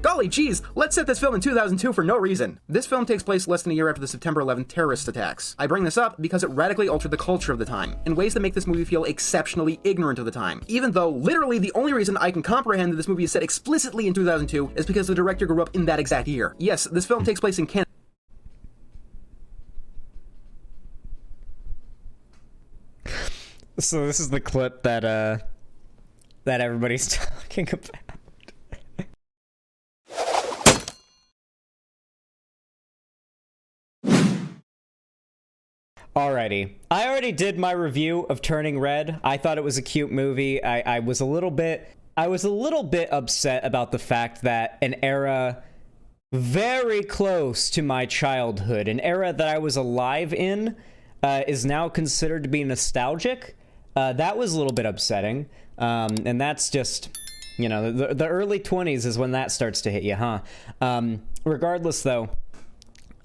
Golly geez, let's set this film in 2002 for no reason. This film takes place less than a year after the September 11th terrorist attacks. I bring this up because it radically altered the culture of the time, in ways that make this movie feel exceptionally ignorant of the time. Even though, literally, the only reason I can comprehend that this movie is set explicitly in 2002 is because the director grew up in that exact year. Yes, this film takes place in Canada. So this is the clip that everybody's talking about. Alrighty. I already did my review of Turning Red. I thought it was a cute movie. I was a little bit upset about the fact that an era very close to my childhood, an era that I was alive in, is now considered to be nostalgic. That was a little bit upsetting. And that's just, you know, the early 20s is when that starts to hit you, huh? Regardless, though,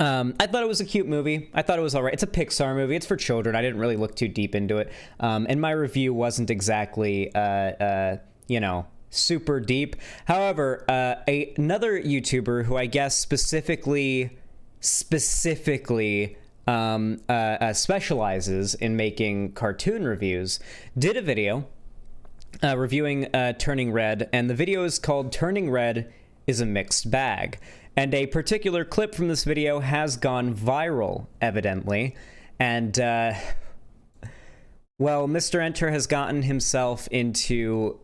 I thought it was a cute movie. I thought it was all right. It's a Pixar movie. It's for children. I didn't really look too deep into it. And my review wasn't exactly, you know, super deep. However, another YouTuber who I guess specifically specializes in making cartoon reviews did a video reviewing Turning Red, and the video is called Turning Red is a Mixed Bag. And a particular clip from this video has gone viral, evidently. And, well, Mr. Enter has gotten himself into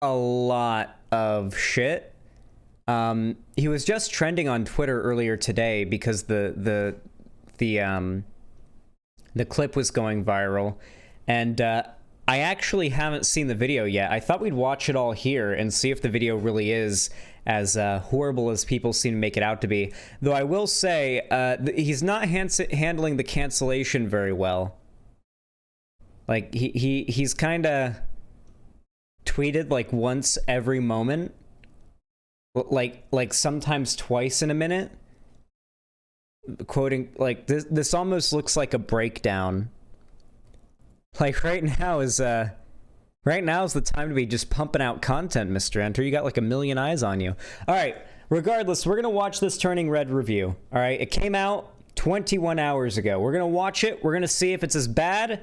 a lot of shit. He was just trending on Twitter earlier today because the clip was going viral. And, I actually haven't seen the video yet. I thought we'd watch it all here and see if the video really is as horrible as people seem to make it out to be. Though I will say, he's not handling the cancellation very well. Like, he's kind of tweeted, like, once every moment. Like sometimes twice in a minute. Quoting, like, this almost looks like a breakdown. Like, right now is the time to be just pumping out content, Mr. Enter. You got like a million eyes on you. All right, regardless, we're going to watch this Turning Red review. All right, it came out 21 hours ago. We're going to watch it. We're going to see if it's as bad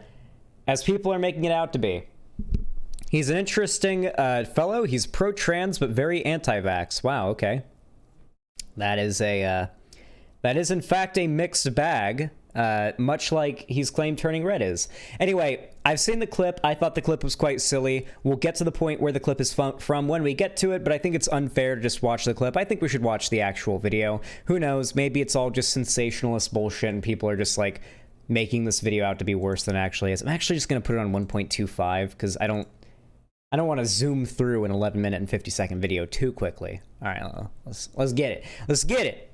as people are making it out to be. He's an interesting fellow. He's pro-trans, but very anti-vax. Wow, okay. That is in fact a mixed bag. Much like he's claimed Turning Red is. Anyway, I've seen the clip. I thought the clip was quite silly. We'll get to the point where the clip is from when we get to it, but I think it's unfair to just watch the clip. I think we should watch the actual video. Who knows? Maybe it's all just sensationalist bullshit and people are just like making this video out to be worse than it actually is. I'm actually just going to put it on 1.25 because I don't want to zoom through an 11-minute and 50-second video too quickly. All right, let's get it. Let's get it.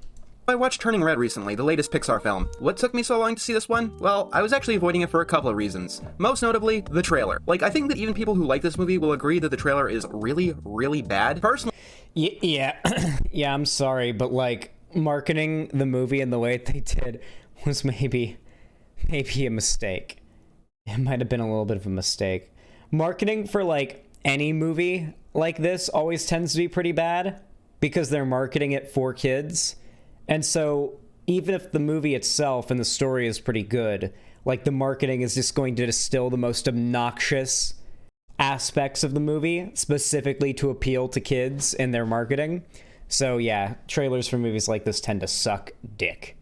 I watched Turning Red recently, the latest Pixar film. What took me so long to see this one? Well, I was actually avoiding it for a couple of reasons. Most notably, the trailer. Like, I think that even people who like this movie will agree that the trailer is really, really bad. Personally... Yeah, yeah, I'm sorry, but, like, marketing the movie in the way they did was maybe a mistake. It might have been a little bit of a mistake. Marketing for, like, any movie like this always tends to be pretty bad because they're marketing it for kids. And so, even if the movie itself and the story is pretty good, like, the marketing is just going to distill the most obnoxious aspects of the movie, specifically to appeal to kids in their marketing. So, yeah, trailers for movies like this tend to suck dick.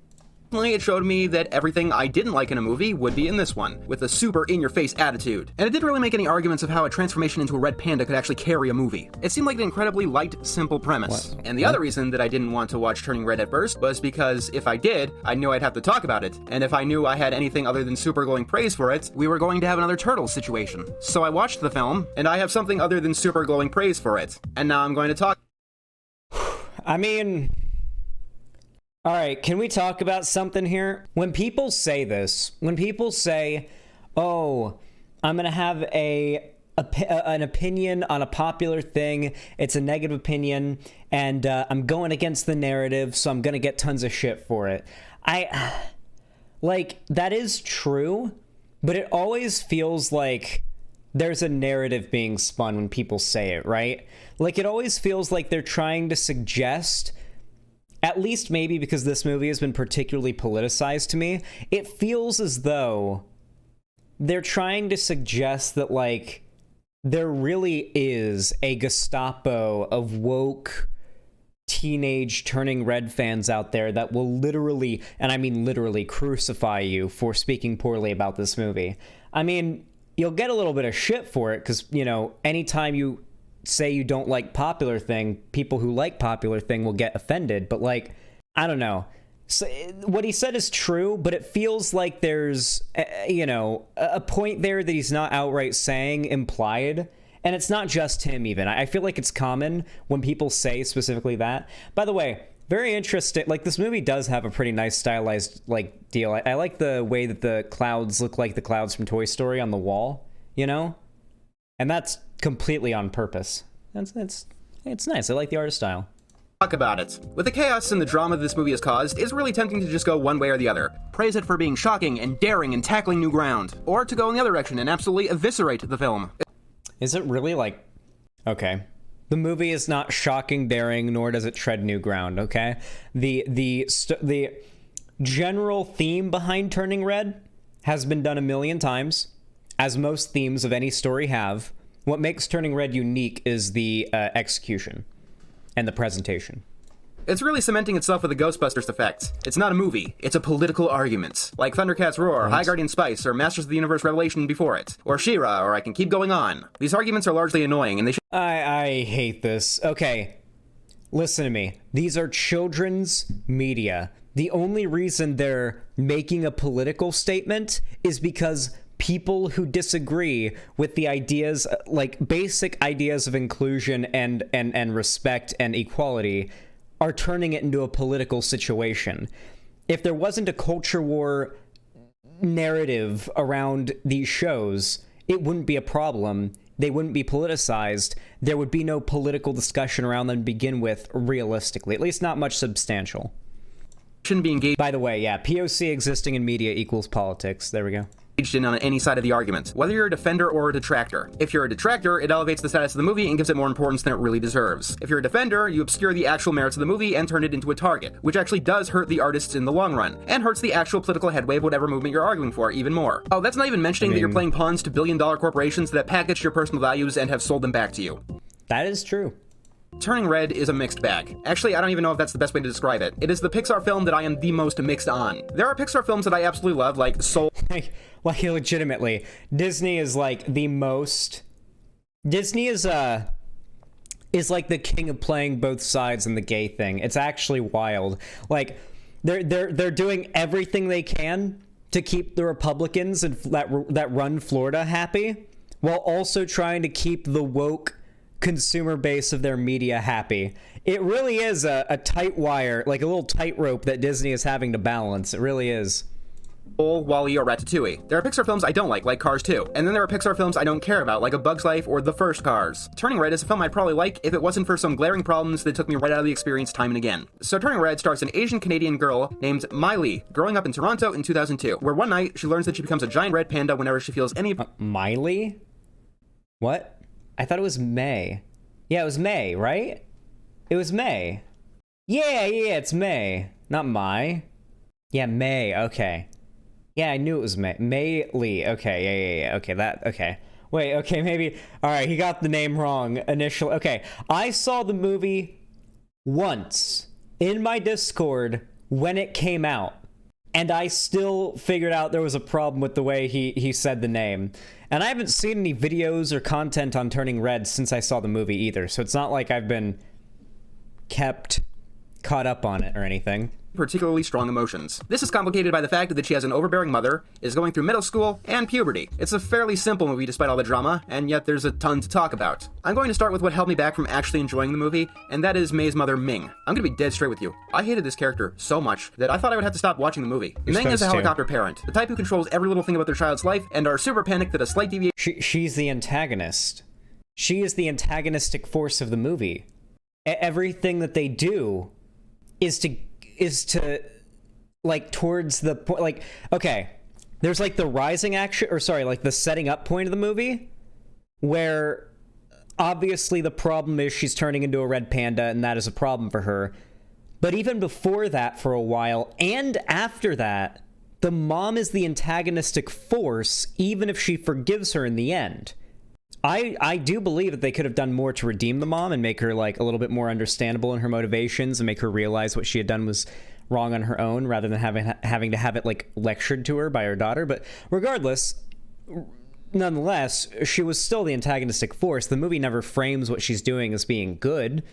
It showed me that everything I didn't like in a movie would be in this one, with a super in-your-face attitude. And it didn't really make any arguments of how a transformation into a red panda could actually carry a movie. It seemed like an incredibly light, simple premise. And the other reason that I didn't want to watch Turning Red at first was because if I did, I knew I'd have to talk about it. And if I knew I had anything other than super glowing praise for it, we were going to have another Turtles situation. So I watched the film, and I have something other than super glowing praise for it. And now I'm going to talk. I mean... All right, can we talk about something here? When people say this, when people say, oh, I'm going to have an opinion on a popular thing, it's a negative opinion, and I'm going against the narrative, so I'm going to get tons of shit for it. Like, that is true, but it always feels like there's a narrative being spun when people say it, right? Like, it always feels like they're trying to suggest, at least maybe because this movie has been particularly politicized to me, it feels as though they're trying to suggest that, like, there really is a Gestapo of woke teenage Turning Red fans out there that will literally, and I mean literally, crucify you for speaking poorly about this movie. I mean, you'll get a little bit of shit for it because, you know, anytime you say you don't like popular thing, people who like popular thing will get offended. But, like, I don't know. So what he said is true, but it feels like there's, you know, a point there that he's not outright saying implied. And it's not just him even. I feel like it's common when people say specifically that. By the way, very interesting. Like, this movie does have a pretty nice stylized, like, deal. I like the way that the clouds look like the clouds from Toy Story on the wall, you know? And that's completely on purpose. It's nice. I like the art style. Talk about it. With the chaos and the drama this movie has caused, it's really tempting to just go one way or the other. Praise it for being shocking and daring and tackling new ground. Or to go in the other direction and absolutely eviscerate the film. Is it really, like... Okay. The movie is not shocking, daring, nor does it tread new ground, okay? The general theme behind Turning Red has been done a million times, as most themes of any story have. What makes Turning Red unique is the execution and the presentation. It's really cementing itself with the Ghostbusters effect. It's not a movie, it's a political argument. Like Thundercats Roar, High Guardian Spice, or Masters of the Universe Revelation before it. Or She-Ra, or I can keep going on. These arguments are largely annoying, and they should... I hate this. Okay, listen to me. These are children's media. The only reason they're making a political statement is because people who disagree with the ideas, like basic ideas of inclusion and respect and equality, are turning it into a political situation. If there wasn't a culture war narrative around these shows, it wouldn't be a problem. They wouldn't be politicized. There would be no political discussion around them to begin with, realistically. At least not much substantial. Shouldn't be engaged. By the way, yeah, POC existing in media equals politics. There we go. In on any side of the argument, whether you're a defender or a detractor. If you're a detractor, it elevates the status of the movie and gives it more importance than it really deserves. If you're a defender, you obscure the actual merits of the movie and turn it into a target, which actually does hurt the artists in the long run, and hurts the actual political headway of whatever movement you're arguing for even more. Oh, that's not even mentioning that you're playing pawns to billion-dollar corporations that package your personal values and have sold them back to you. That is true. Turning Red is a mixed bag. Actually, I don't even know if that's the best way to describe it. It is the Pixar film that I am the most mixed on. There are Pixar films that I absolutely love, like Soul. Like, legitimately, Disney is like the most... Disney is like the king of playing both sides in the gay thing. It's actually wild. Like, they're doing everything they can to keep the Republicans and that run Florida happy, while also trying to keep the woke consumer base of their media happy. It really is a tight wire, like a little tightrope that Disney is having to balance. It really is. WALL-E or Ratatouille. There are Pixar films I don't like Cars 2. And then there are Pixar films I don't care about, like A Bug's Life or The First Cars. Turning Red is a film I'd probably like if it wasn't for some glaring problems that took me right out of the experience time and again. So Turning Red stars an Asian-Canadian girl named Miley, growing up in Toronto in 2002, where one night she learns that she becomes a giant red panda whenever she feels any... Miley? What? I thought it was May. Yeah, it was May, right? It was May. Yeah, it's May. Not Mai. Yeah, May, okay. Yeah, I knew it was May. May Lee. Okay, yeah. Okay, okay. Wait, okay, maybe... Alright, he got the name wrong initially. Okay, I saw the movie once in my Discord when it came out, and I still figured out there was a problem with the way he said the name. And I haven't seen any videos or content on Turning Red since I saw the movie either, so it's not like I've been caught up on it or anything. Particularly strong emotions. This is complicated by the fact that she has an overbearing mother, is going through middle school, and puberty. It's a fairly simple movie despite all the drama, and yet there's a ton to talk about. I'm going to start with what held me back from actually enjoying the movie, and that is May's mother, Ming. I'm gonna be dead straight with you. I hated this character so much that I thought I would have to stop watching the movie. Ming is a helicopter parent, the type who controls every little thing about their child's life, and are super panicked that a slight deviation... She's the antagonist. She is the antagonistic force of the movie. Everything that they do is to like towards the point, like, okay, there's like the rising action, or sorry, like the setting up point of the movie, where obviously the problem is she's turning into a red panda, and that is a problem for her. But even before that, for a while, and after that, the mom is the antagonistic force, even if she forgives her in the end. I do believe that they could have done more to redeem the mom and make her, like, a little bit more understandable in her motivations and make her realize what she had done was wrong on her own, rather than having to have it, like, lectured to her by her daughter. But regardless, nonetheless, she was still the antagonistic force. The movie never frames what she's doing as being good.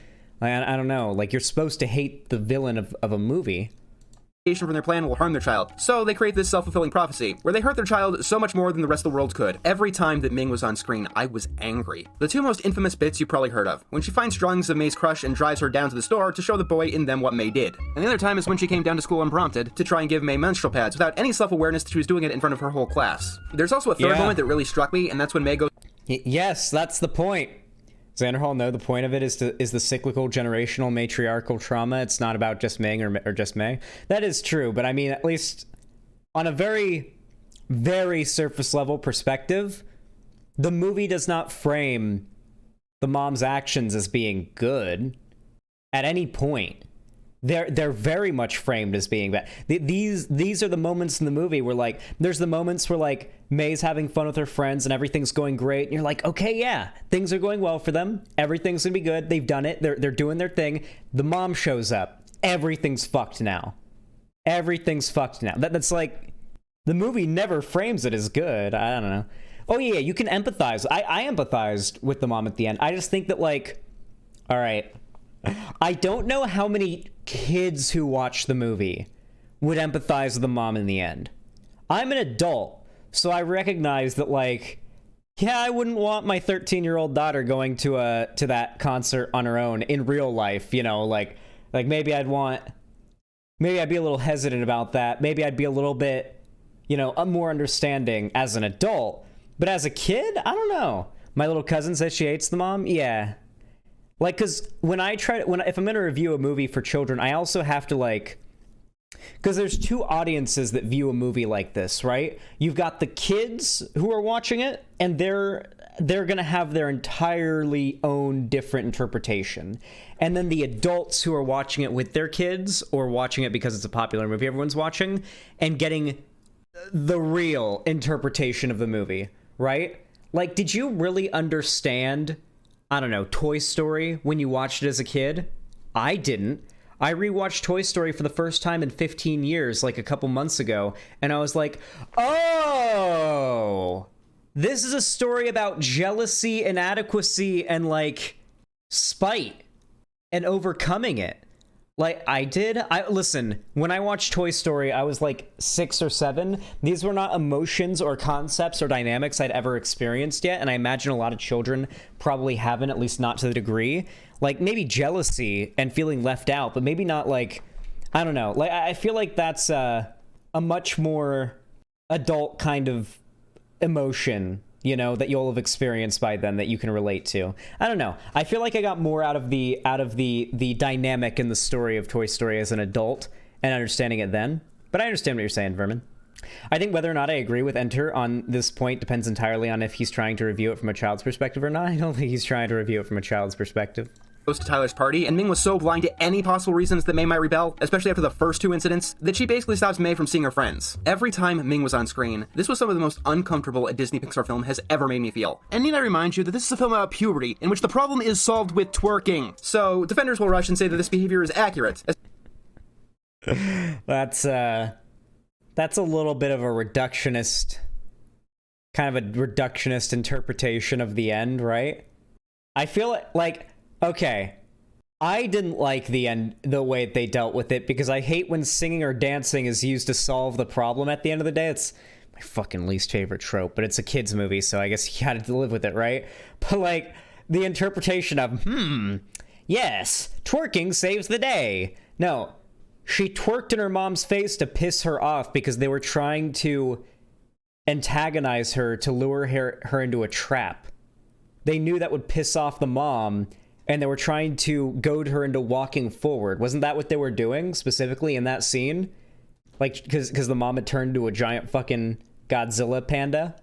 I don't know, like, you're supposed to hate the villain of a movie. From their plan will harm their child. So they create this self-fulfilling prophecy, where they hurt their child so much more than the rest of the world could. Every time that Ming was on screen, I was angry. The two most infamous bits you've probably heard of: when she finds drawings of May's crush and drives her down to the store to show the boy in them what May did. And the other time is when she came down to school unprompted to try and give May menstrual pads without any self-awareness that she was doing it in front of her whole class. There's also a third moment that really struck me, and that's when May goes... Yes, that's the point. Xander Hall, no, the point of it is the cyclical generational matriarchal trauma. It's not about just Ming or just May. That is true, but I mean, at least on a very, very surface level perspective, the movie does not frame the mom's actions as being good at any point. They're very much framed as being bad. These are the moments in the movie where, like, there's the moments where, like, May's having fun with her friends and everything's going great, and you're like, okay, yeah, things are going well for them. Everything's gonna be good. They've done it. They're doing their thing. The mom shows up. Everything's fucked now. Everything's fucked now. That's like, the movie never frames it as good. I don't know. Oh yeah, you can empathize. I empathized with the mom at the end. I just think that, like, all right, I don't know how many kids who watch the movie would empathize with the mom in the end. I'm an adult, so I recognize that, like, yeah, I wouldn't want my 13-year-old daughter going to that concert on her own in real life, you know, like maybe I'd be a little hesitant about that. Maybe I'd be a little bit, you know, more understanding as an adult. But as a kid, I don't know. My little cousin says she hates the mom. Yeah. Like, because if I'm going to review a movie for children, I also have to, like, because there's two audiences that view a movie like this, right? You've got the kids who are watching it, and they're going to have their entirely own different interpretation. And then the adults who are watching it with their kids, or watching it because it's a popular movie everyone's watching, and getting the real interpretation of the movie, right? Like, did you really understand, I don't know, Toy Story when you watched it as a kid? I didn't. I rewatched Toy Story for the first time in 15 years, like a couple months ago, and I was like, oh, this is a story about jealousy, inadequacy, and, like, spite, and overcoming it. Like, listen, when I watched Toy Story, I was like 6 or 7. These were not emotions or concepts or dynamics I'd ever experienced yet, and I imagine a lot of children probably haven't, at least not to the degree. Like, maybe jealousy and feeling left out, but maybe not, like, I don't know. Like, I feel like that's a much more adult kind of emotion, you know, that you'll have experienced by then that you can relate to. I don't know. I feel like I got more out of the dynamic in the story of Toy Story as an adult and understanding it then. But I understand what you're saying, Vermin. I think whether or not I agree with Enter on this point depends entirely on if he's trying to review it from a child's perspective or not. I don't think he's trying to review it from a child's perspective. Goes to Tyler's party, and Ming was so blind to any possible reasons that May might rebel, especially after the first 2 incidents, that she basically stops May from seeing her friends. Every time Ming was on screen, this was some of the most uncomfortable a Disney Pixar film has ever made me feel. And need I remind you that this is a film about puberty, in which the problem is solved with twerking. So, defenders will rush and say that this behavior is accurate. That's a little bit of a reductionist interpretation of the end, right? I feel like, okay, I didn't like the way they dealt with it, because I hate when singing or dancing is used to solve the problem at the end of the day. It's my fucking least favorite trope, but it's a kid's movie, so I guess you gotta live with it, right? But, like, the interpretation of, yes, twerking saves the day. No, she twerked in her mom's face to piss her off because they were trying to antagonize her to lure her into a trap. They knew that would piss off the mom, and they were trying to goad her into walking forward. Wasn't that what they were doing, specifically in that scene? Like, because the mom had turned into a giant fucking Godzilla panda,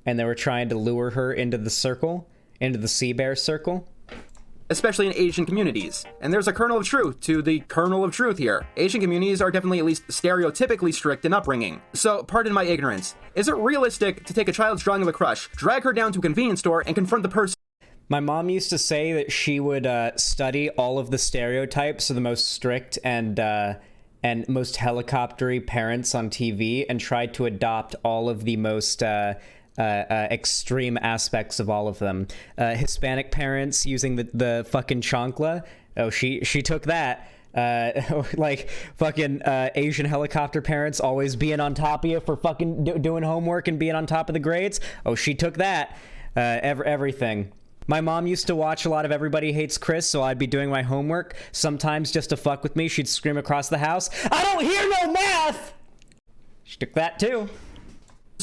and they were trying to lure her into the circle? into the sea bear circle. Especially in Asian communities. And there's a kernel of truth to the kernel of truth here. Asian communities are definitely at least stereotypically strict in upbringing. So, pardon my ignorance. Is it realistic to take a child's drawing of a crush, drag her down to a convenience store, and confront the person? My mom used to say that she would study all of the stereotypes of the most strict and most helicoptery parents on TV and tried to adopt all of the most extreme aspects of all of them. Hispanic parents using the fucking chancla. Oh, she took that. Like fucking Asian helicopter parents always being on top of you for fucking doing homework and being on top of the grades. Oh, she took that. Everything. My mom used to watch a lot of Everybody Hates Chris, so I'd be doing my homework. Sometimes just to fuck with me, she'd scream across the house, "I don't hear no math!" She took that too.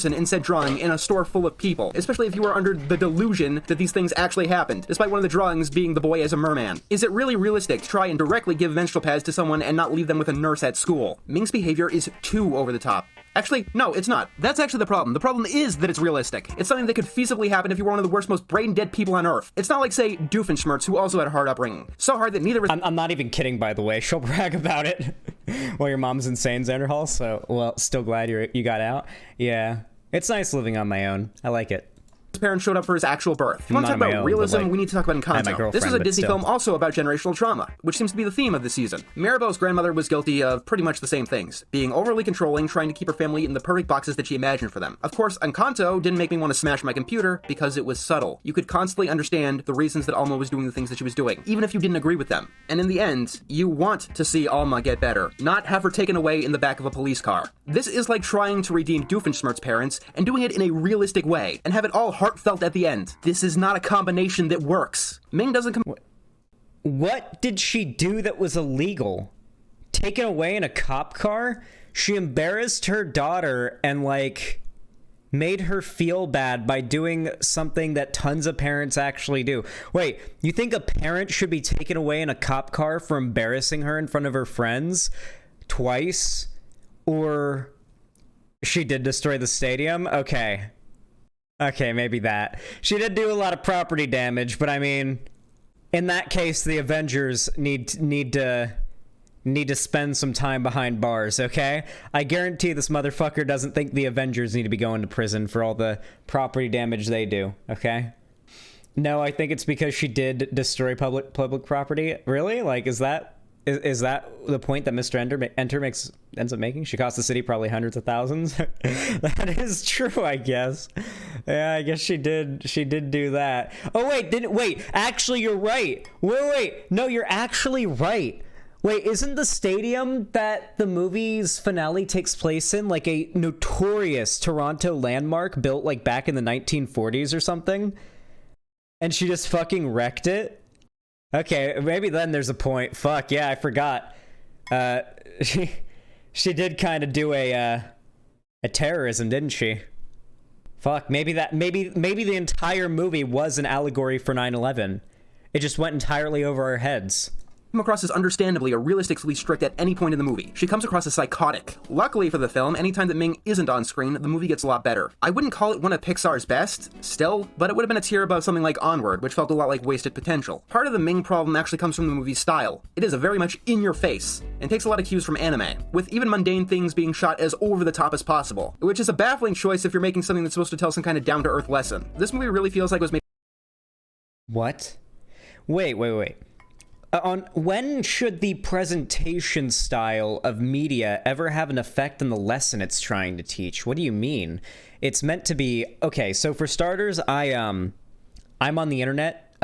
In said drawing in a store full of people, especially if you are under the delusion that these things actually happened, despite one of the drawings being the boy as a merman. Is it really realistic to try and directly give menstrual pads to someone and not leave them with a nurse at school? Ming's behavior is too over the top. Actually, no, it's not. That's actually the problem. The problem is that it's realistic. It's something that could feasibly happen if you were one of the worst, most brain-dead people on Earth. It's not like, say, Doofenshmirtz, who also had a hard upbringing. So hard that neither... I'm not even kidding, by the way. She'll brag about it while your mom's insane, Xanderhall, so, well, still glad you got out. Yeah. It's nice living on my own. I like it. His parents showed up for his actual birth. If you want to talk about realism, we need to talk about Encanto. This is a Disney film also about generational trauma, which seems to be the theme of the season. Mirabel's grandmother was guilty of pretty much the same things, being overly controlling, trying to keep her family in the perfect boxes that she imagined for them. Of course, Encanto didn't make me want to smash my computer because it was subtle. You could constantly understand the reasons that Alma was doing the things that she was doing, even if you didn't agree with them. And in the end, you want to see Alma get better, not have her taken away in the back of a police car. This is like trying to redeem Doofenshmirtz's parents and doing it in a realistic way, and have it all heartfelt at the end. This is not a combination that works. Ming doesn't come. What did she do that was illegal? Taken away in a cop car? She embarrassed her daughter and, like, made her feel bad by doing something that tons of parents actually do. Wait, you think a parent should be taken away in a cop car for embarrassing her in front of her friends twice? Or she did destroy the stadium? Okay, maybe that. She did do a lot of property damage, but I mean, in that case, the Avengers need to spend some time behind bars, okay? I guarantee this motherfucker doesn't think the Avengers need to be going to prison for all the property damage they do, okay? No, I think it's because she did destroy public property. Really? Like, is that the point that Mr. Enter ends up making? She cost the city probably hundreds of thousands. That is true, I guess. Yeah, I guess she did do that. Oh wait, actually you're right. Wait, no, you're actually right. Wait, isn't the stadium that the movie's finale takes place in like a notorious Toronto landmark built like back in the 1940s or something? And she just fucking wrecked it? Okay, maybe then there's a point. Fuck, yeah, I forgot. She did kind of do a terrorism, didn't she? Fuck, maybe the entire movie was an allegory for 9/11. It just went entirely over our heads. Come across as understandably or realistically strict at any point in the movie. She comes across as psychotic. Luckily for the film, anytime that Ming isn't on screen, the movie gets a lot better. I wouldn't call it one of Pixar's best, still, but it would have been a tier above something like Onward, which felt a lot like wasted potential. Part of the Ming problem actually comes from the movie's style. It is a very much in your face, and takes a lot of cues from anime, with even mundane things being shot as over the top as possible, which is a baffling choice if you're making something that's supposed to tell some kind of down-to-earth lesson. This movie really feels like it was made... What? Wait. On when should the presentation style of media ever have an effect on the lesson it's trying to teach? What do you mean? It's meant to be... Okay, so for starters, I'm on the internet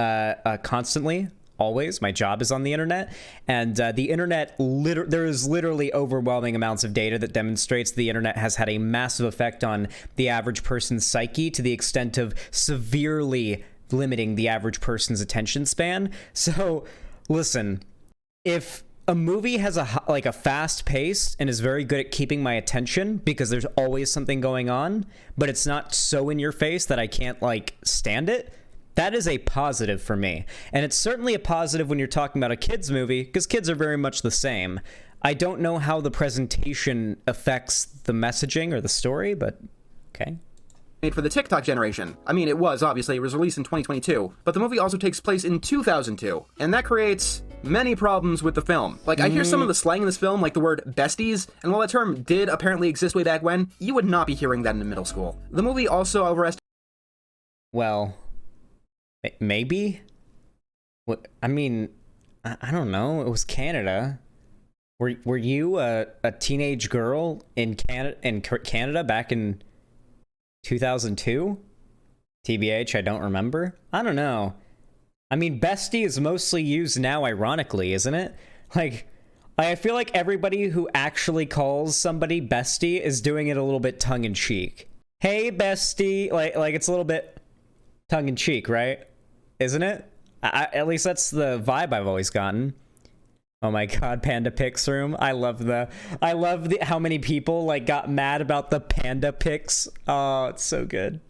constantly, always. My job is on the internet, and the internet, there is literally overwhelming amounts of data that demonstrates the internet has had a massive effect on the average person's psyche to the extent of severely limiting the average person's attention span. So... Listen, if a movie has a fast pace and is very good at keeping my attention because there's always something going on, but it's not so in your face that I can't stand it, that is a positive for me. And it's certainly a positive when you're talking about a kids movie because kids are very much the same. I don't know how the presentation affects the messaging or the story, but okay. made for the TikTok generation. I mean, it was, obviously, it was released in 2022, but the movie also takes place in 2002, and that creates many problems with the film. Like, I hear some of the slang in this film, like the word besties, and while that term did apparently exist way back when, you would not be hearing that in middle school. The movie also overestimates... Well, maybe? I mean, I don't know, it was Canada. Were you a teenage girl in Canada back in 2002? TBH, I don't remember. I don't know. I mean, bestie is mostly used now ironically, isn't it? Like, I feel like everybody who actually calls somebody bestie is doing it a little bit tongue-in-cheek. Hey, bestie. Like it's a little bit tongue-in-cheek, right? Isn't it? At least that's the vibe I've always gotten. Oh my god, Panda Pics room. I love how many people like got mad about the Panda Pics. Oh, it's so good.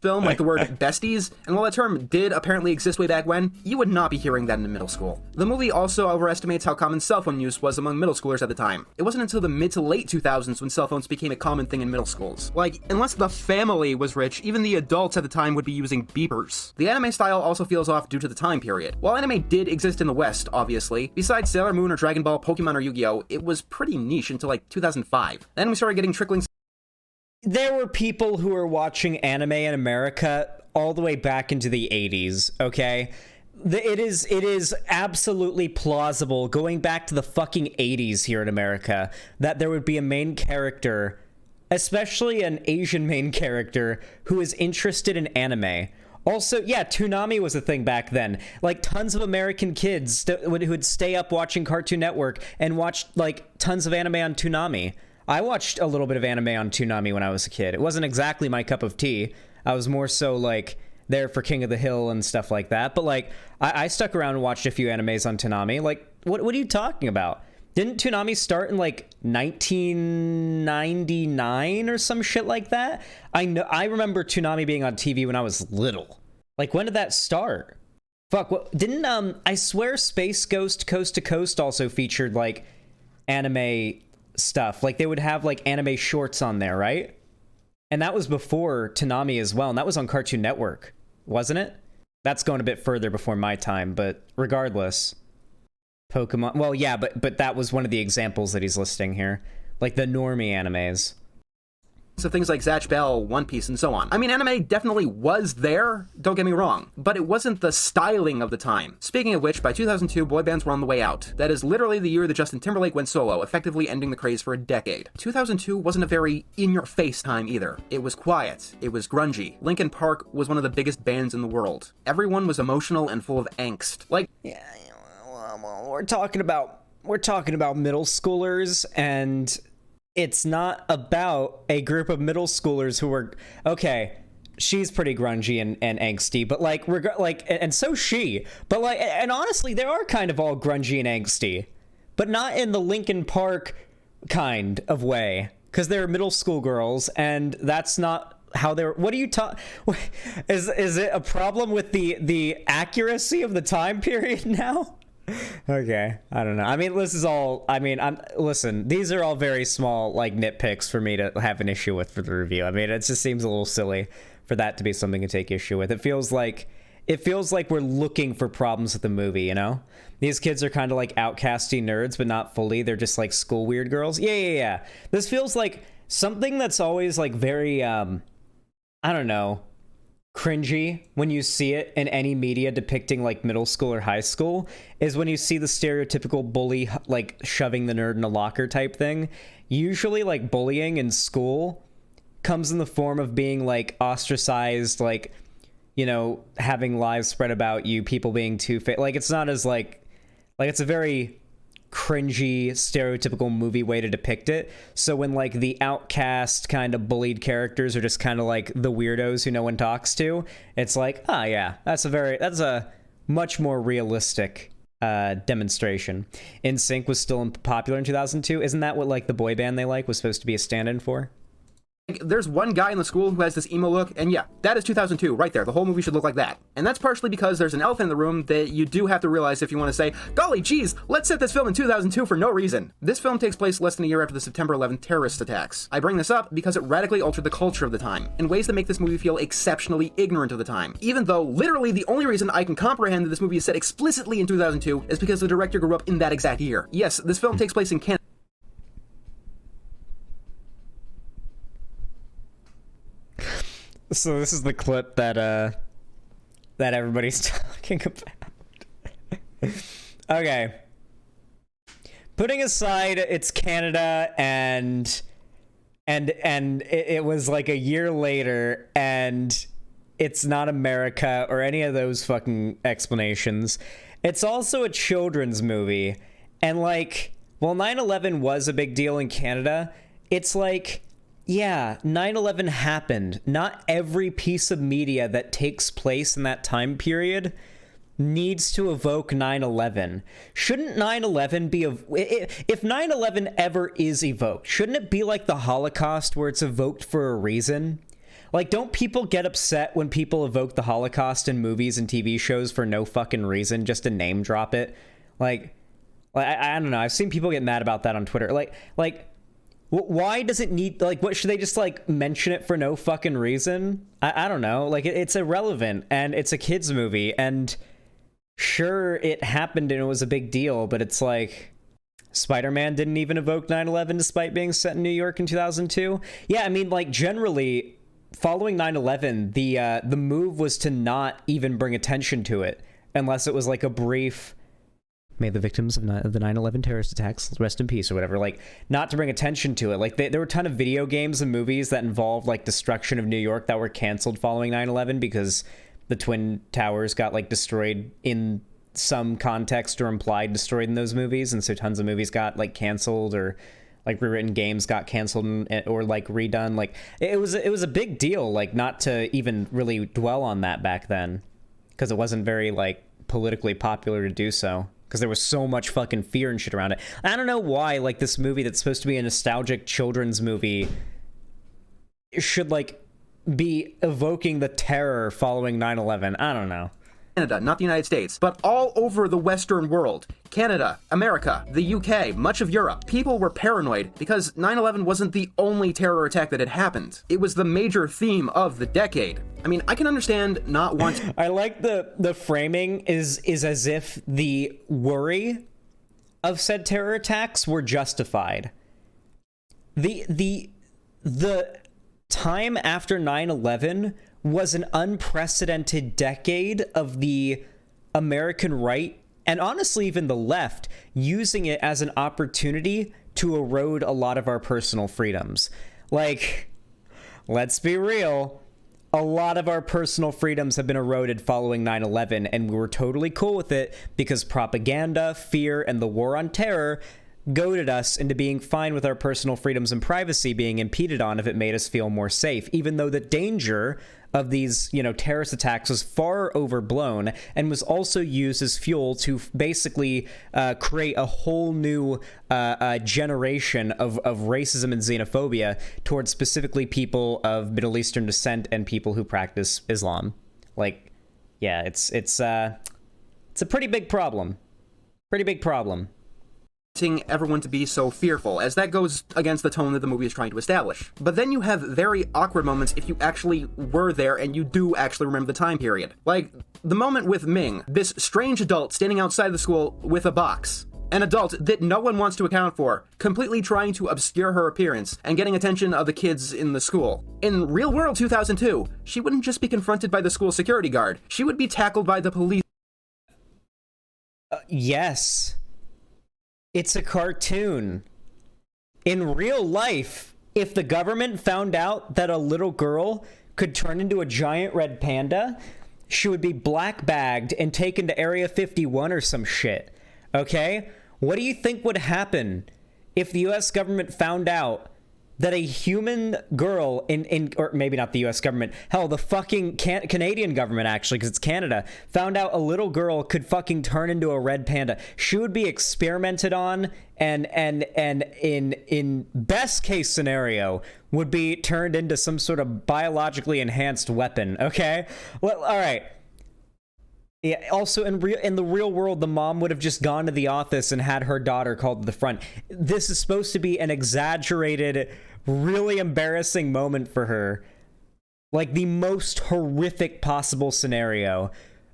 Film, like the word besties, and while that term did apparently exist way back when, you would not be hearing that in middle school. The movie also overestimates how common cell phone use was among middle schoolers at the time. It wasn't until the mid to late 2000s when cell phones became a common thing in middle schools. Like, unless the family was rich, even the adults at the time would be using beepers. The anime style also feels off due to the time period. While anime did exist in the West, obviously, besides Sailor Moon or Dragon Ball, Pokemon, or Yu-Gi-Oh!, it was pretty niche until like 2005. Then we started getting trickling... There were people who were watching anime in America all the way back into the 80s, okay? It is absolutely plausible, going back to the fucking 80s here in America, that there would be a main character, especially an Asian main character, who is interested in anime. Also, yeah, Toonami was a thing back then. Like, tons of American kids who would stay up watching Cartoon Network and watch, like, tons of anime on Toonami. I watched a little bit of anime on Toonami when I was a kid. It wasn't exactly my cup of tea. I was more so, like, there for King of the Hill and stuff like that. But, like, I stuck around and watched a few animes on Toonami. Like, what are you talking about? Didn't Toonami start in, like, 1999 or some shit like that? I remember Toonami being on TV when I was little. Like, when did that start? Fuck, what, didn't, I swear Space Ghost Coast to Coast also featured, like, anime stuff. Like, they would have, like, anime shorts on there, right? And that was before Toonami as well, and that was on Cartoon Network, wasn't it? That's going a bit further before my time, but regardless. Pokemon... Well, yeah, but that was one of the examples that he's listing here. Like, the normie animes. So things like Zatch Bell, One Piece, and so on. I mean, anime definitely was there, don't get me wrong, but it wasn't the styling of the time. Speaking of which, by 2002, boy bands were on the way out. That is literally the year that Justin Timberlake went solo, effectively ending the craze for a decade. 2002 wasn't a very in-your-face time either. It was quiet. It was grungy. Linkin Park was one of the biggest bands in the world. Everyone was emotional and full of angst. Like, yeah, well, we're talking about middle schoolers, and it's not about a group of middle schoolers who were, okay, she's pretty grungy and angsty, but like, and so she, but like, and honestly, they are kind of all grungy and angsty, but not in the Linkin Park kind of way, because they're middle school girls, and that's not how they're... What are you talking... Is it a problem with the accuracy of the time period now? Okay, I don't know. I mean, this is all... I mean, listen, these are all very small, like, nitpicks for me to have an issue with for the review. I mean, it just seems a little silly for that to be something to take issue with. It feels like we're looking for problems with the movie, you know? These kids are kind of like outcasty nerds, but not fully. They're just like school weird girls. Yeah. This feels like something that's always like very, I don't know, cringy when you see it in any media depicting like middle school or high school, is when you see the stereotypical bully like shoving the nerd in a locker type thing. Usually like bullying in school comes in the form of being like ostracized, like, you know, having lies spread about you, people being like, it's not as like it's a very cringy stereotypical movie way to depict it. So when like the outcast kind of bullied characters are just kind of like the weirdos who no one talks to, it's like, oh yeah, that's a much more realistic demonstration. NSYNC was still popular in 2002. Isn't that what like the boy band they like was supposed to be a stand-in for? Like, there's one guy in the school who has this emo look, and yeah, that is 2002 right there. The whole movie should look like that. And that's partially because there's an elephant in the room that you do have to realize if you want to say, golly geez, let's set this film in 2002 for no reason. This film takes place less than a year after the September 11th terrorist attacks. I bring this up because it radically altered the culture of the time, in ways that make this movie feel exceptionally ignorant of the time. Even though, literally, the only reason I can comprehend that this movie is set explicitly in 2002 is because the director grew up in that exact year. Yes, this film takes place in Canada. So this is the clip that that everybody's talking about. Okay. Putting aside it's Canada and it was like a year later and it's not America or any of those fucking explanations. It's also a children's movie. And like, while 9/11 was a big deal in Canada, it's like, yeah, 9/11 happened. Not every piece of media that takes place in that time period needs to evoke 9/11. Shouldn't 9/11 be if 9/11 ever is evoked, shouldn't it be like the Holocaust where it's evoked for a reason? Like, don't people get upset when people evoke the Holocaust in movies and TV shows for no fucking reason, just to name drop it? Like I don't know. I've seen people get mad about that on Twitter. Like why does it need, like, what, should they just, like, mention it for no fucking reason? I don't know. Like, it's irrelevant, and it's a kid's movie, and sure, it happened and it was a big deal, but it's like, Spider-Man didn't even evoke 9/11 despite being set in New York in 2002? Yeah, I mean, like, generally, following 9/11, the move was to not even bring attention to it, unless it was, like, a brief, may the victims of the 9/11 terrorist attacks rest in peace or whatever, like, not to bring attention to it. Like, there were a ton of video games and movies that involved, like, destruction of New York that were canceled following 9/11 because the Twin Towers got, like, destroyed in some context or implied destroyed in those movies, and so tons of movies got, like, canceled, or, like, rewritten games got canceled or, like, redone. Like, it was a big deal, like, not to even really dwell on that back then, because it wasn't very, like, politically popular to do so. Because there was so much fucking fear and shit around it. I don't know why, like, this movie that's supposed to be a nostalgic children's movie should, like, be evoking the terror following 9/11. I don't know. Canada, not the United States, but all over the Western world. Canada, America, the UK, much of Europe. People were paranoid because 9/11 wasn't the only terror attack that had happened. It was the major theme of the decade. I mean, I can understand not wanting... I like the framing is as if the worry of said terror attacks were justified. The time after 9/11 was an unprecedented decade of the American right, and honestly even the left, using it as an opportunity to erode a lot of our personal freedoms. Like, let's be real, a lot of our personal freedoms have been eroded following 9/11, and we were totally cool with it because propaganda, fear, and the war on terror goaded us into being fine with our personal freedoms and privacy being impeded on if it made us feel more safe, even though the danger of these, you know, terrorist attacks was far overblown and was also used as fuel to basically create a whole new generation of racism and xenophobia towards specifically people of Middle Eastern descent and people who practice Islam. Like, yeah, it's a pretty big problem. Pretty big problem. Everyone to be so fearful, as that goes against the tone that the movie is trying to establish. But then you have very awkward moments if you actually were there and you do actually remember the time period. Like, the moment with Ming, this strange adult standing outside the school with a box. An adult that no one wants to account for, completely trying to obscure her appearance and getting attention of the kids in the school. In real world 2002, she wouldn't just be confronted by the school security guard, she would be tackled by the police. Yes. It's a cartoon. In real life, if the government found out that a little girl could turn into a giant red panda, she would be black bagged and taken to Area 51 or some shit. Okay? What do you think would happen if the US government found out that a human girl in or maybe not the US government, hell, the fucking Canadian government, actually, because it's Canada, found out a little girl could fucking turn into a red panda. She would be experimented on and in best case scenario would be turned into some sort of biologically enhanced weapon, okay? Well, all right. Yeah, also, in the real world, the mom would have just gone to the office and had her daughter called to the front. This is supposed to be an exaggerated, really embarrassing moment for her. Like, the most horrific possible scenario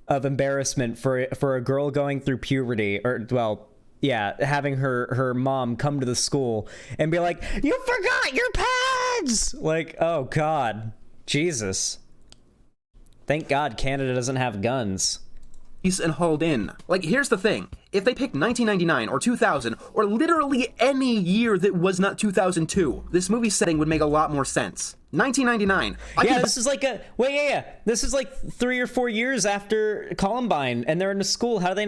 of embarrassment for a girl going through puberty, or, well, yeah, having her mom come to the school and be like, "You forgot your pads!" Like, oh, God. Jesus. Thank God Canada doesn't have guns. And hauled in. Like, here's the thing. If they picked 1999 or 2000 or literally any year that was not 2002, this movie's setting would make a lot more sense. 1999. This is like this is like 3 or 4 years after Columbine, and they're in a school. How are they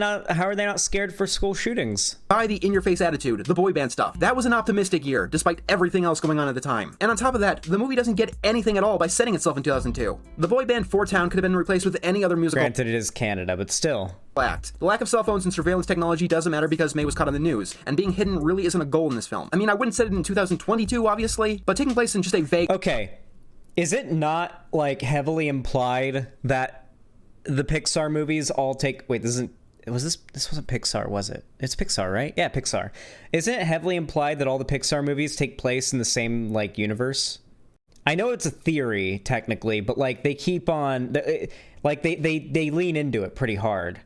not scared for school shootings? By the in-your-face attitude, the boy band stuff. That was an optimistic year, despite everything else going on at the time. And on top of that, the movie doesn't get anything at all by setting itself in 2002. The boy band For Town could have been replaced with any other musical. Granted, it is Canada, but still. Act. The lack of cell phones and surveillance technology doesn't matter because May was caught on the news, and being hidden really isn't a goal in this film. I mean, I wouldn't set it in 2022, obviously, but taking place in just a vague... Okay. Is it not, like, heavily implied that the Pixar movies all take... Wait, this wasn't Pixar, was it? It's Pixar, right? Yeah, Pixar. Isn't it heavily implied that all the Pixar movies take place in the same, like, universe? I know it's a theory, technically, but, like, they keep on... Like, they lean into it pretty hard.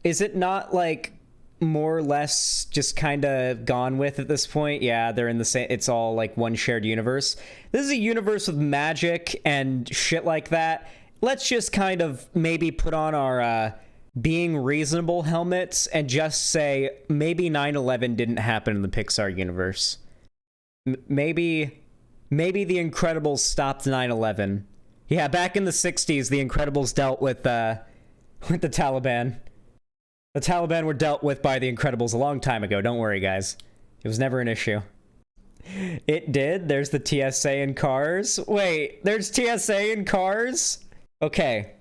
Is it not, like, more or less just kind of gone with at this point? Yeah, they're in the same... It's all, like, one shared universe. This is a universe with magic and shit like that. Let's just kind of maybe put on our being reasonable helmets and just say maybe 9/11 didn't happen in the Pixar universe. Maybe The Incredibles stopped 9/11. Yeah, back in the 60s, The Incredibles dealt with the Taliban. The Taliban were dealt with by The Incredibles a long time ago. Don't worry, guys. It was never an issue. It did? There's the TSA in Cars? Wait, there's TSA in Cars? Okay.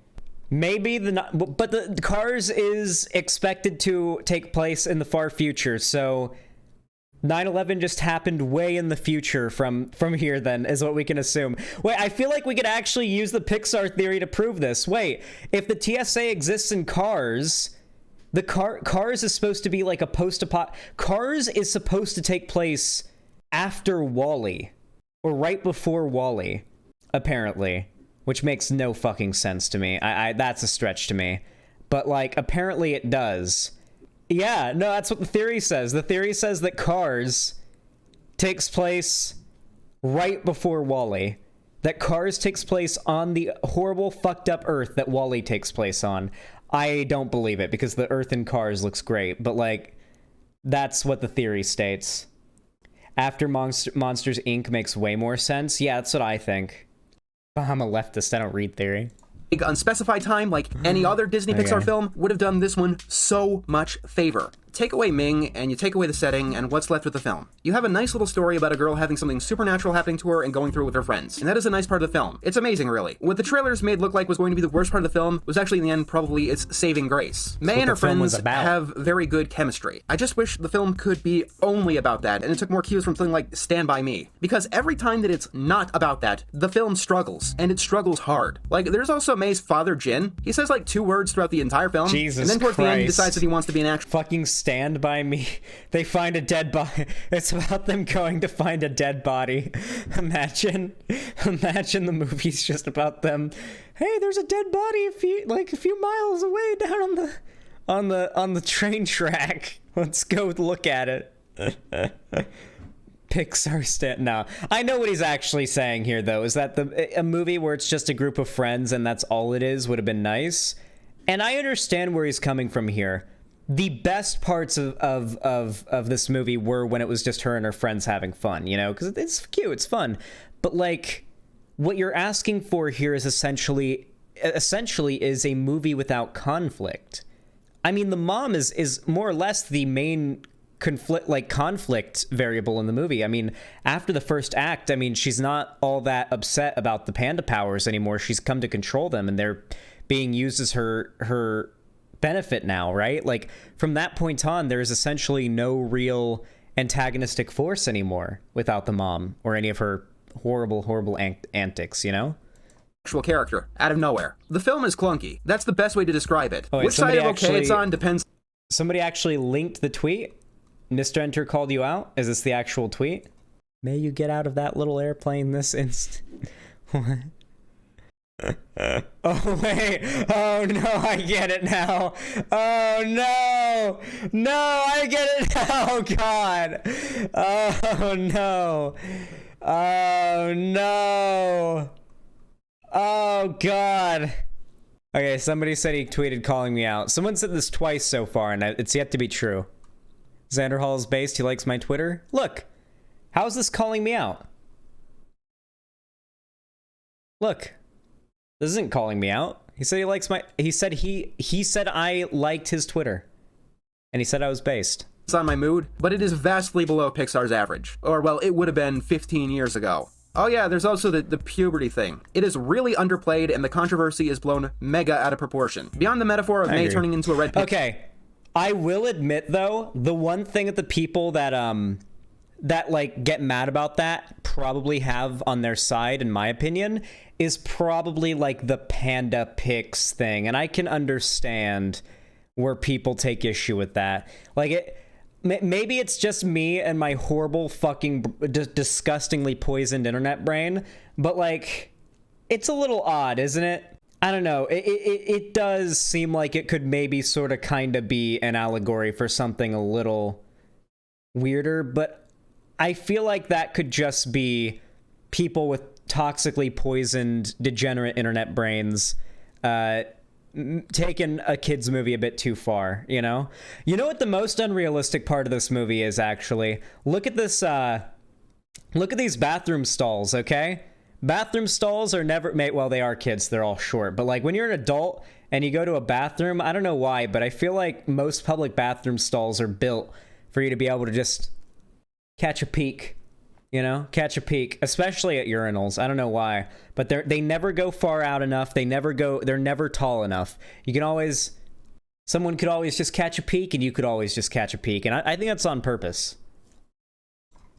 Maybe but the Cars is expected to take place in the far future, so 9/11 just happened way in the future from here then, is what we can assume. Wait, I feel like we could actually use the Pixar theory to prove this. Wait, if the TSA exists in Cars... The Cars is supposed to be like a Cars is supposed to take place after WALL-E, or right before WALL-E, apparently, which makes no fucking sense to me. That's a stretch to me, but like apparently it does. Yeah, no, that's what the theory says. The theory says that Cars takes place right before WALL-E. That Cars takes place on the horrible, fucked up Earth that WALL-E takes place on. I don't believe it, because the Earth in Cars looks great, but, like, that's what the theory states. After Monsters, Inc. makes way more sense. Yeah, that's what I think. I'm a leftist, I don't read theory. Unspecified time, like any other Disney Pixar film, would have done this one so much favor. Take away Ming, and you take away the setting, and what's left with the film? You have a nice little story about a girl having something supernatural happening to her and going through it with her friends. And that is a nice part of the film. It's amazing, really. What the trailers made look like was going to be the worst part of the film was actually, in the end, probably its saving grace. May and her friends have very good chemistry. I just wish the film could be only about that, and it took more cues from something like Stand By Me. Because every time that it's not about that, the film struggles, and it struggles hard. Like, there's also May's father, Jin. He says, like, 2 words throughout the entire film, Jesus and then towards Christ. the end he decides that he wants to be an actual... Fucking Stand By Me. They find a dead body. It's about them going to find a dead body. Imagine the movie's just about them. Hey, there's a dead body a few miles away down on the train track. Let's go look at it. Pixar No, I know what he's actually saying here, though, is that a movie where it's just a group of friends and that's all it is would have been nice. And I understand where he's coming from here. The best parts of this movie were when it was just her and her friends having fun, you know, because it's cute, it's fun. But, like, what you're asking for here is essentially is a movie without conflict. I mean, the mom is more or less the main conflict variable in the movie. I mean, after the first act, I mean, she's not all that upset about the panda powers anymore. She's come to control them, and they're being used as her benefit now, right? Like, from that point on, there's essentially no real antagonistic force anymore without the mom or any of her horrible antics, you know? Actual character out of nowhere. The film is clunky. That's the best way to describe it. Oh, wait, which side of okay it's on depends. Somebody actually linked the tweet. Mr. Enter called you out. Is this the actual tweet? May you get out of that little airplane this instant. What? Oh wait. Oh no, I get it now. Oh no. No, I get it now. Oh god. Oh no. Oh no. Oh god. Okay, somebody said he tweeted calling me out. Someone said this twice so far, and it's yet to be true. Xander Hall is based. He likes my Twitter. Look, how's this calling me out? Look, this isn't calling me out. He said he likes my. He said I liked his Twitter, and he said I was based. It's on my mood, but it is vastly below Pixar's average, or well, it would have been 15 years ago. Oh yeah, there's also the puberty thing. It is really underplayed, and the controversy is blown mega out of proportion. Beyond the metaphor of May turning into a red pig. Okay, I will admit though, the one thing that the people that like get mad about that probably have on their side, in my opinion, is probably like the panda pics thing, and I can understand where people take issue with that. Like maybe it's just me and my horrible fucking disgustingly poisoned internet brain, but like, it's a little odd, isn't it? I don't know. It does seem like it could maybe sort of kind of be an allegory for something a little weirder, but I feel like that could just be people with toxically poisoned, degenerate internet brains taking a kid's movie a bit too far, you know? You know what the most unrealistic part of this movie is, actually? Look at this, look at these bathroom stalls, okay? Bathroom stalls are never made, well, they are kids, they're all short, but like when you're an adult and you go to a bathroom, I don't know why, but I feel like most public bathroom stalls are built for you to be able to just catch a peek, you know, catch a peek, especially at urinals. I don't know why, but they never go far out enough. They're never tall enough. You can always, someone could always just catch a peek, and you could always just catch a peek, and I think that's on purpose.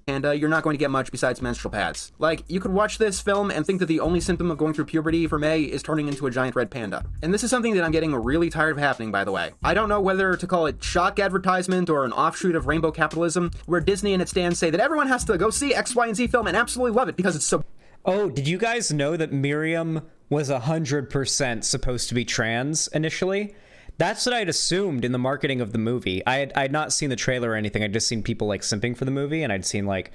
And you're not going to get much besides menstrual pads. Like, you could watch this film and think that the only symptom of going through puberty for May is turning into a giant red panda. And this is something that I'm getting really tired of happening, by the way. I don't know whether to call it shock advertisement or an offshoot of rainbow capitalism, where Disney and its stands say that everyone has to go see X, Y, and Z film and absolutely love it because it's so... Oh, did you guys know that Miriam was 100% supposed to be trans initially? That's what I'd assumed in the marketing of the movie. I'd not seen the trailer or anything. I'd just seen people like simping for the movie, and I'd seen like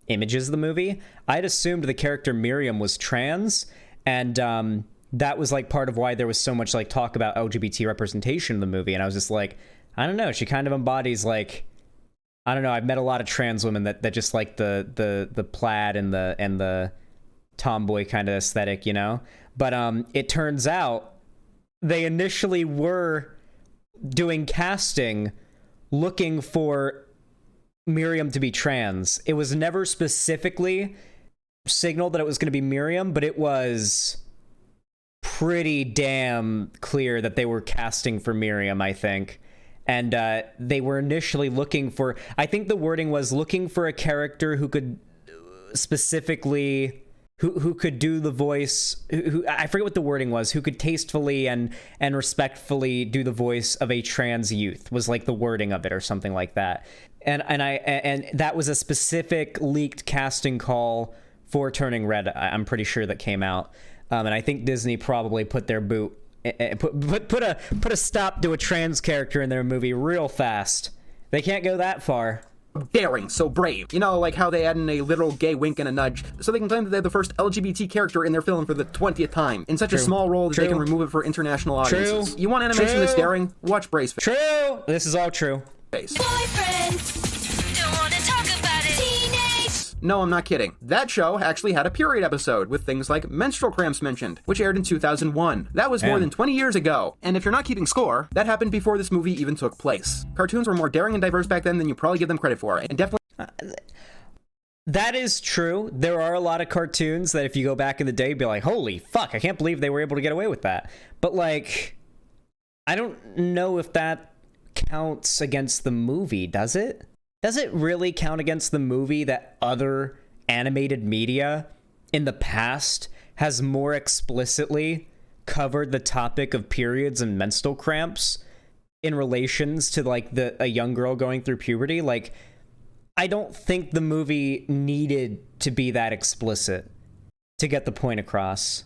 images of the movie. I'd assumed the character Miriam was trans, and that was like part of why there was so much like talk about LGBT representation in the movie. And I was just like, I don't know. She kind of embodies like, I don't know. I've met a lot of trans women that just like the plaid and the tomboy kind of aesthetic, you know. But it turns out they initially were doing casting looking for Miriam to be trans. It was never specifically signaled that it was going to be Miriam, but it was pretty damn clear that they were casting for Miriam, I think. And they were initially looking for, I think the wording was looking for a character who could specifically... Who could do the voice, who I forget what the wording was, who could tastefully and respectfully do the voice of a trans youth, was like the wording of it or something like that. And that was a specific leaked casting call for Turning Red, I'm pretty sure, that came out. And I think Disney probably put their boot, put a stop to a trans character in their movie real fast. They can't go that far. Daring, so brave. You know, like how they add in a literal gay wink and a nudge, so they can claim that they're the first LGBT character in their film for the 20th time, in such a small role that they can remove it for international audiences. You want animation that's daring? Watch Brace Face. True! This is all true. Boyfriend, don't wanna talk about it. Teenage No, I'm not kidding. That show actually had a period episode with things like menstrual cramps mentioned, which aired in 2001. That was more than 20 years ago. And if you're not keeping score, that happened before this movie even took place. Cartoons were more daring and diverse back then than you probably give them credit for, and definitely... That is true. There are a lot of cartoons that if you go back in the day, you'd be like, holy fuck, I can't believe they were able to get away with that. But, like, I don't know if that counts against the movie, does it? Does it really count against the movie that other animated media in the past has more explicitly covered the topic of periods and menstrual cramps in relations to, like, a young girl going through puberty? Like, I don't think the movie needed to be that explicit to get the point across.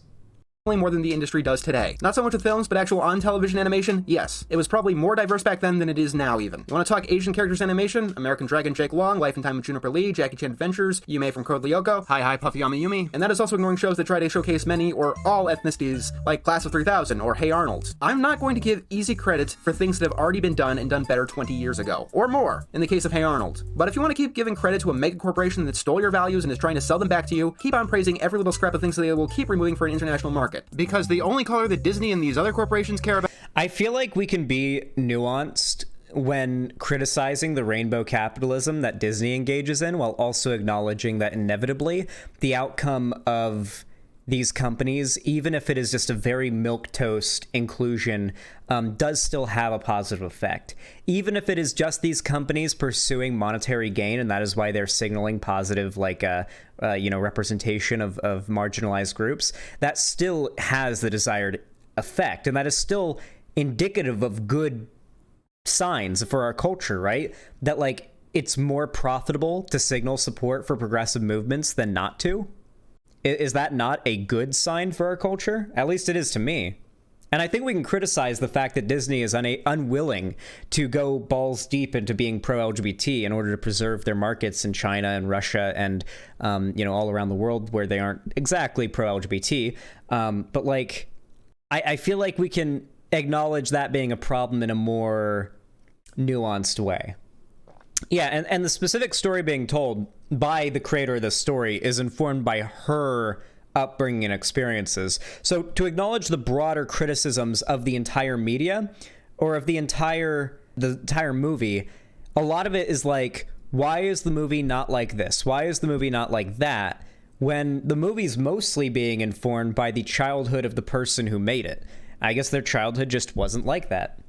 More than the industry does today. Not so much with films, but actual on-television animation, yes. It was probably more diverse back then than it is now, even. You want to talk Asian characters animation? American Dragon Jake Long, Life and Time of Juniper Lee, Jackie Chan Adventures, Yume from Code Lyoko, Hi Puffy Yumi. And that is also ignoring shows that try to showcase many or all ethnicities, like Class of 3000 or Hey Arnold. I'm not going to give easy credit for things that have already been done and done better 20 years ago, or more, in the case of Hey Arnold. But if you want to keep giving credit to a mega corporation that stole your values and is trying to sell them back to you, keep on praising every little scrap of things that they will keep removing for an international market. Because the only color that Disney and these other corporations care about... I feel like we can be nuanced when criticizing the rainbow capitalism that Disney engages in, while also acknowledging that inevitably the outcome of these companies, even if it is just a very milquetoast inclusion, does still have a positive effect. Even if it is just these companies pursuing monetary gain, and that is why they're signaling positive, like, representation of marginalized groups, that still has the desired effect, and that is still indicative of good signs for our culture, right? That, like, it's more profitable to signal support for progressive movements than not to. Is that not a good sign for our culture? At least it is to me. And I think we can criticize the fact that Disney is unwilling to go balls deep into being pro-LGBT in order to preserve their markets in China and Russia and, all around the world where they aren't exactly pro-LGBT. But, like, I feel like we can acknowledge that being a problem in a more nuanced way. Yeah, and the specific story being told by the creator of this story is informed by her upbringing and experiences. So to acknowledge the broader criticisms of the entire media or of the entire movie, a lot of it is like, why is the movie not like this? Why is the movie not like that? When the movie's mostly being informed by the childhood of the person who made it. I guess their childhood just wasn't like that.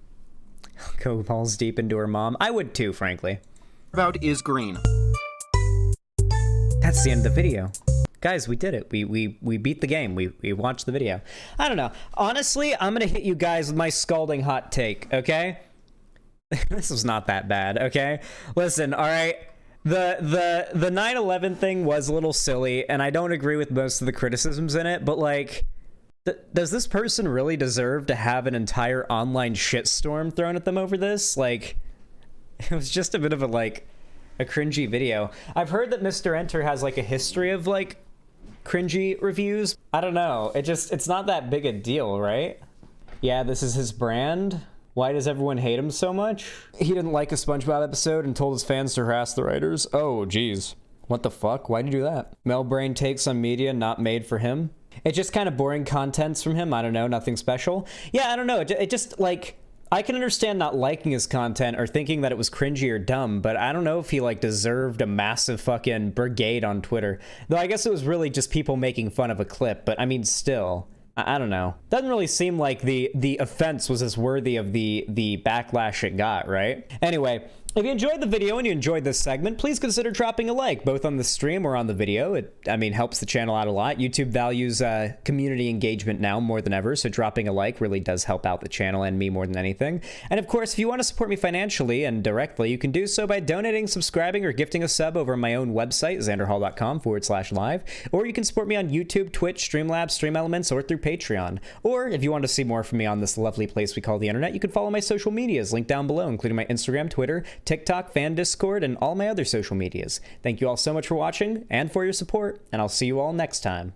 Go balls deep into her mom. I would too, frankly. About is green. That's the end of the video. Guys, we did it. We beat the game. We watched the video. I don't know. Honestly, I'm going to hit you guys with my scalding hot take, okay? This was not that bad, okay? Listen, all right? The 9/11 thing was a little silly, and I don't agree with most of the criticisms in it, but, like, does this person really deserve to have an entire online shitstorm thrown at them over this? Like, it was just a bit of a cringy video. I've heard that Mr. Enter has, like, a history of, like, cringy reviews. I don't know. It's not that big a deal, right? Yeah, this is his brand. Why does everyone hate him so much? He didn't like a SpongeBob episode and told his fans to harass the writers. Oh, geez. What the fuck? Why'd you do that? Mel Brain takes on media not made for him. It's just kind of boring contents from him. I don't know. Nothing special. Yeah, I don't know. It just, like, I can understand not liking his content or thinking that it was cringy or dumb, but I don't know if he, like, deserved a massive fucking brigade on Twitter. Though I guess it was really just people making fun of a clip, but I mean, still. I don't know. Doesn't really seem like the offense was as worthy of the backlash it got, right? Anyway, if you enjoyed the video and you enjoyed this segment, please consider dropping a like, both on the stream or on the video. It, helps the channel out a lot. YouTube values community engagement now more than ever, so dropping a like really does help out the channel and me more than anything. And of course, if you want to support me financially and directly, you can do so by donating, subscribing, or gifting a sub over my own website, xanderhall.com/live, or you can support me on YouTube, Twitch, Streamlabs, Stream Elements, or through Patreon. Or if you want to see more from me on this lovely place we call the internet, you can follow my social medias linked down below, including my Instagram, Twitter, TikTok, fan Discord, and all my other social medias. Thank you all so much for watching and for your support, and I'll see you all next time.